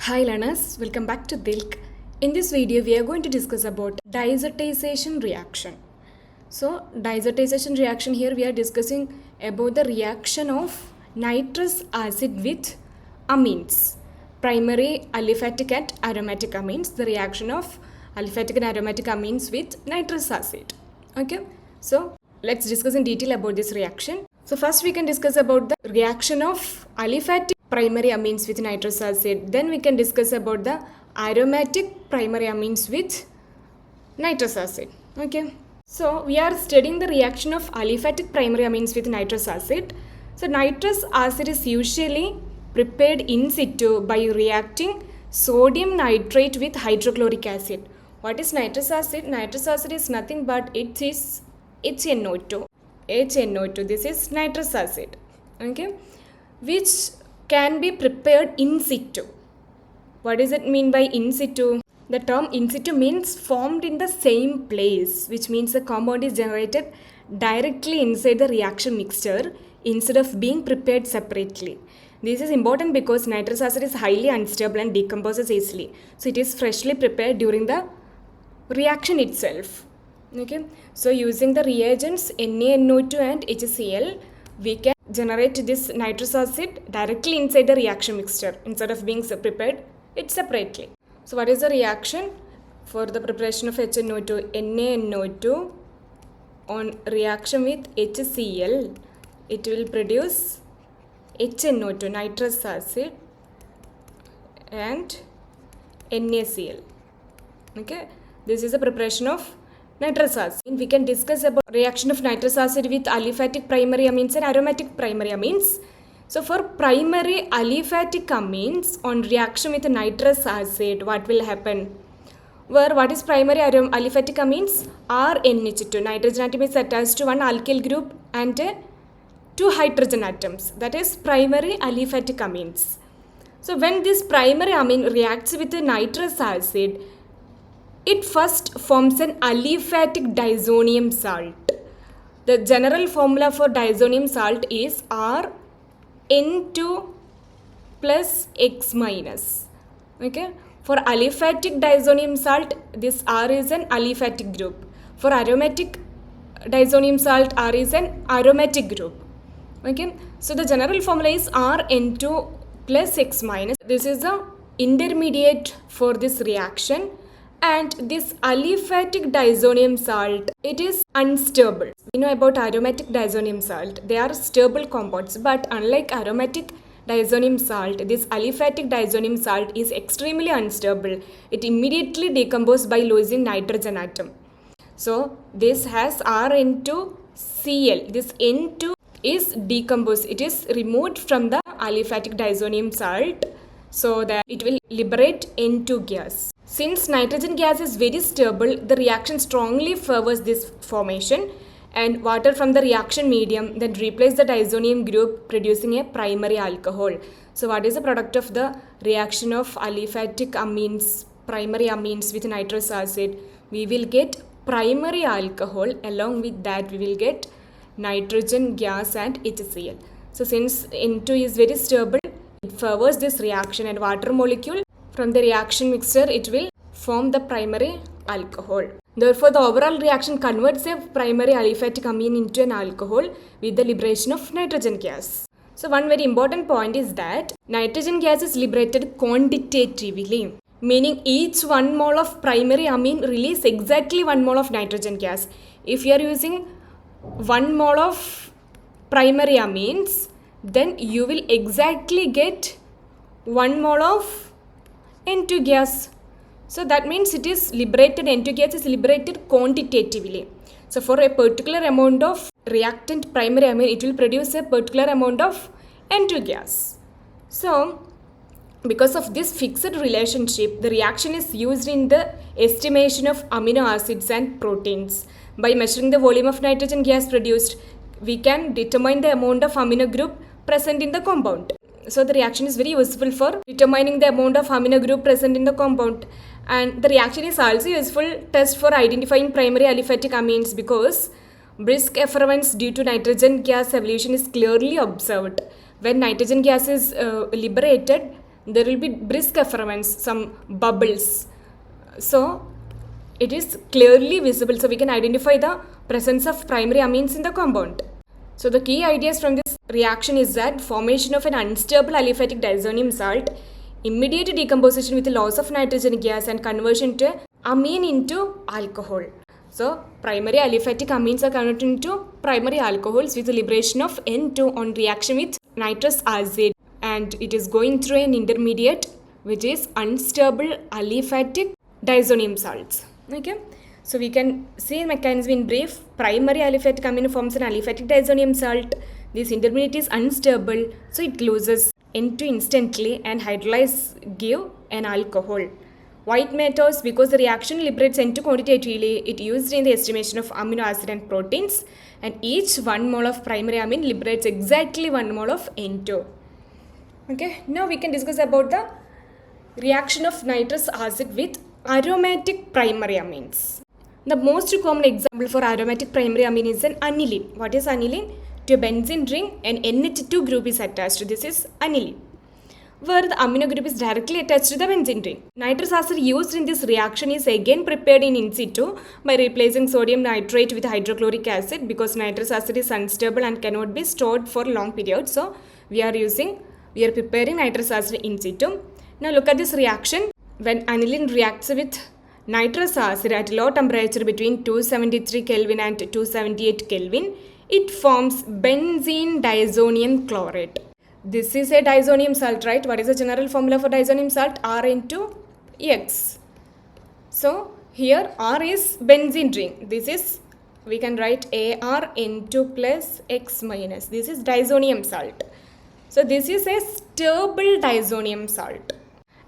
Hi learners, welcome back to DHILK. In this video, we are going to discuss about diazotization reaction. So, diazotization reaction here we are discussing about the reaction of nitrous acid with amines, primary aliphatic and aromatic amines, the reaction of aliphatic and aromatic amines with nitrous acid. Okay, so let's discuss in detail about this reaction. So first we can discuss about the reaction of aliphatic primary amines with nitrous acid. Then we can discuss about the aromatic primary amines with nitrous acid. Okay. So we are studying the reaction of aliphatic primary amines with nitrous acid. So nitrous acid is usually prepared in situ by reacting sodium nitrate with hydrochloric acid. What is nitrous acid? Nitrous acid is nothing but it is HNO2. HNO2, this is nitrous acid, okay, which can be prepared in situ. What does it mean by in situ? The term in situ means formed in the same place, which means the compound is generated directly inside the reaction mixture instead of being prepared separately. This is important because nitrous acid is highly unstable and decomposes easily. So it is freshly prepared during the reaction itself. Okay, so using the reagents NaNO2 and HCl, we can generate this nitrous acid directly inside the reaction mixture instead of being prepared it separately. So what is the reaction for the preparation of HNO2? NaNO2 on reaction with HCl, it will produce HNO2, nitrous acid, and NaCl. Okay, this is the preparation of nitrous acid. We can discuss about reaction of nitrous acid with aliphatic primary amines and aromatic primary amines. So for primary aliphatic amines on reaction with nitrous acid, what will happen? What is primary aliphatic amines? RNH2. Nitrogen atom is attached to one alkyl group and two hydrogen atoms. That is primary aliphatic amines. So when this primary amine reacts with nitrous acid, it first forms an aliphatic diazonium salt. The general formula for diazonium salt is Rn2 plus X minus. Okay. For aliphatic diazonium salt, this R is an aliphatic group. For aromatic diazonium salt, R is an aromatic group. Okay. So the general formula is Rn2 plus X minus. This is the intermediate for this reaction. And this aliphatic diazonium salt, it is unstable. We know about aromatic diazonium salt. They are stable compounds, but unlike aromatic diazonium salt, this aliphatic diazonium salt is extremely unstable. It immediately decomposes by losing nitrogen atom. So this has Rn2Cl. This N2 is decomposed. It is removed from the aliphatic diazonium salt so that it will liberate N2 gas. Since nitrogen gas is very stable, the reaction strongly favors this formation, and water from the reaction medium then replaces the diazonium group, producing a primary alcohol. So what is the product of the reaction of aliphatic amines, primary amines with nitrous acid? We will get primary alcohol. Along with that we will get nitrogen gas and HCl. So since N2 is very stable, it favors this reaction, and water molecule from the reaction mixture, it will form the primary alcohol. Therefore, the overall reaction converts a primary aliphatic amine into an alcohol with the liberation of nitrogen gas. So one very important point is that nitrogen gas is liberated quantitatively, meaning each 1 mole of primary amine release exactly 1 mole of nitrogen gas. If you are using 1 mole of primary amines, then you will exactly get 1 mole of N2 gas. So that means it is liberated, N2 gas is liberated quantitatively. So for a particular amount of reactant primary amine, it will produce a particular amount of N2 gas. So because of this fixed relationship, the reaction is used in the estimation of amino acids and proteins. By measuring the volume of nitrogen gas produced, we can determine the amount of amino group present in the compound. So the reaction is very useful for determining the amount of amino group present in the compound. And the reaction is also useful test for identifying primary aliphatic amines because brisk effervescence due to nitrogen gas evolution is clearly observed. When nitrogen gas is liberated, there will be brisk effluence, some bubbles. So it is clearly visible. So we can identify the presence of primary amines in the compound. So the key ideas from this reaction is that formation of an unstable aliphatic diazonium salt, immediate decomposition with loss of nitrogen gas and conversion to amine into alcohol. So primary aliphatic amines are converted into primary alcohols with liberation of N2 on reaction with nitrous acid, and it is going through an intermediate which is unstable aliphatic diazonium salts. Okay. So we can see mechanism in brief. Primary aliphatic amine forms an aliphatic diazonium salt. This intermediate is unstable, so it loses N2 instantly and hydrolyze give an alcohol. Why it matters? Because the reaction liberates N2 quantitatively. It used in the estimation of amino acid and proteins, and each 1 mole of primary amine liberates exactly 1 mole of N2. Okay, now we can discuss about the reaction of nitrous acid with aromatic primary amines. The most common example for aromatic primary amine is an aniline. What is aniline? To a benzene ring, an NH2 group is attached. This is aniline, where the amino group is directly attached to the benzene ring. Nitrous acid used in this reaction is again prepared in situ by replacing sodium nitrate with hydrochloric acid, because nitrous acid is unstable and cannot be stored for long periods. So we are preparing nitrous acid in situ. Now look at this reaction. When aniline reacts with nitrous acid at low temperature between 273 Kelvin and 278 Kelvin, it forms benzene diazonium chloride. This is a diazonium salt, right? What is the general formula for diazonium salt? R into X. So here R is benzene ring. This is, we can write AR N2 plus X minus. This is diazonium salt. So this is a stable diazonium salt,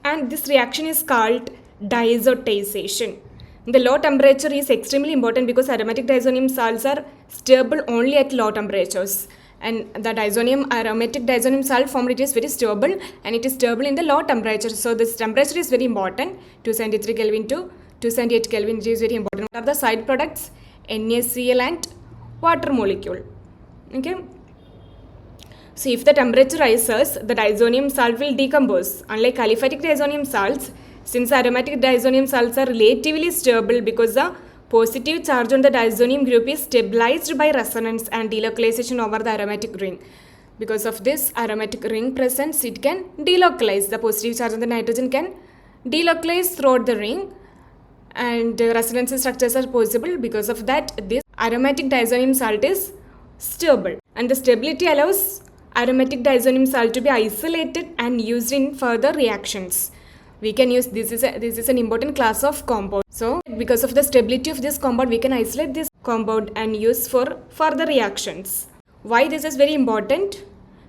and this reaction is called diazotisation. The low temperature is extremely important because aromatic diazonium salts are stable only at low temperatures, and the aromatic diazonium salt formed, it is very stable, and it is stable in the low temperature. So this temperature is very important. 273 Kelvin to 278 Kelvin, it is very important. What are the side products? NaCl and water molecule. Okay. So if the temperature rises, the diazonium salt will decompose. Unlike aliphatic diazonium salts, since aromatic diazonium salts are relatively stable because the positive charge on the diazonium group is stabilized by resonance and delocalization over the aromatic ring. Because of this aromatic ring presence, it can delocalize. The positive charge on the nitrogen can delocalize throughout the ring, and resonance structures are possible. Because of that, this aromatic diazonium salt is stable, and the stability allows aromatic diazonium salt to be isolated and used in further reactions. We can use this is an important class of compound. So because of the stability of this compound, we can isolate this compound and use for further reactions. Why this is very important?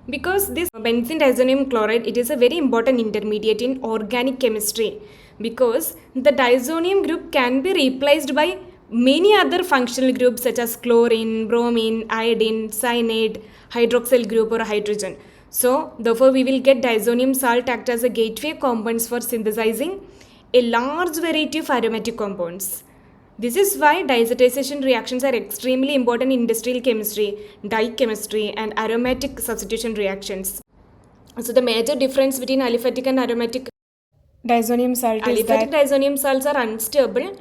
Because this benzene diazonium chloride, it is a very important intermediate in organic chemistry, because the diazonium group can be replaced by many other functional groups such as chlorine, bromine, iodine, cyanide, hydroxyl group or hydrogen. So therefore we will get diazonium salt act as a gateway compounds for synthesizing a large variety of aromatic compounds. This is why diazotisation reactions are extremely important in industrial chemistry, dye chemistry and aromatic substitution reactions. So the major difference between aliphatic and aromatic diazonium salt is that aliphatic diazonium salts are unstable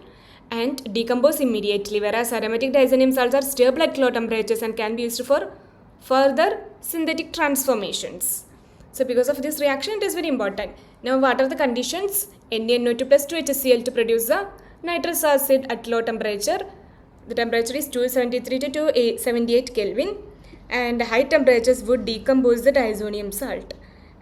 and decompose immediately, whereas aromatic diazonium salts are stable at low temperatures and can be used for further synthetic transformations. So because of this reaction, it is very important. Now what are the conditions? NaNO2 plus 2HCl to produce the nitrous acid at low temperature. The temperature is 273 to 278 Kelvin, and high temperatures would decompose the diazonium salt.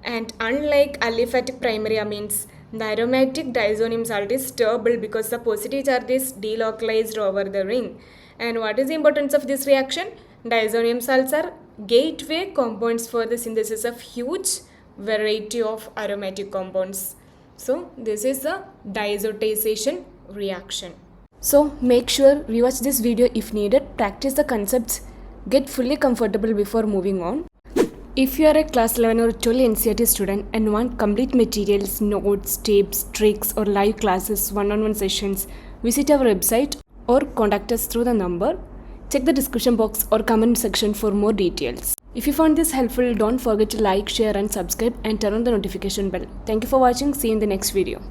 And unlike aliphatic primary amines, the aromatic diazonium salt is stable because the positive charge is delocalized over the ring. And what is the importance of this reaction? Diazonium salts are gateway compounds for the synthesis of huge variety of aromatic compounds. So this is the diazotisation reaction. So make sure rewatch this video if needed, practice the concepts, get fully comfortable before moving on. If you are a class 11 or 12 NCERT student and want complete materials, notes, tapes, tricks or live classes, one-on-one sessions, visit our website or contact us through the number Check the description box or comment section for more details. If you found this helpful, don't forget to like, share and subscribe and turn on the notification bell. Thank you for watching. See you in the next video.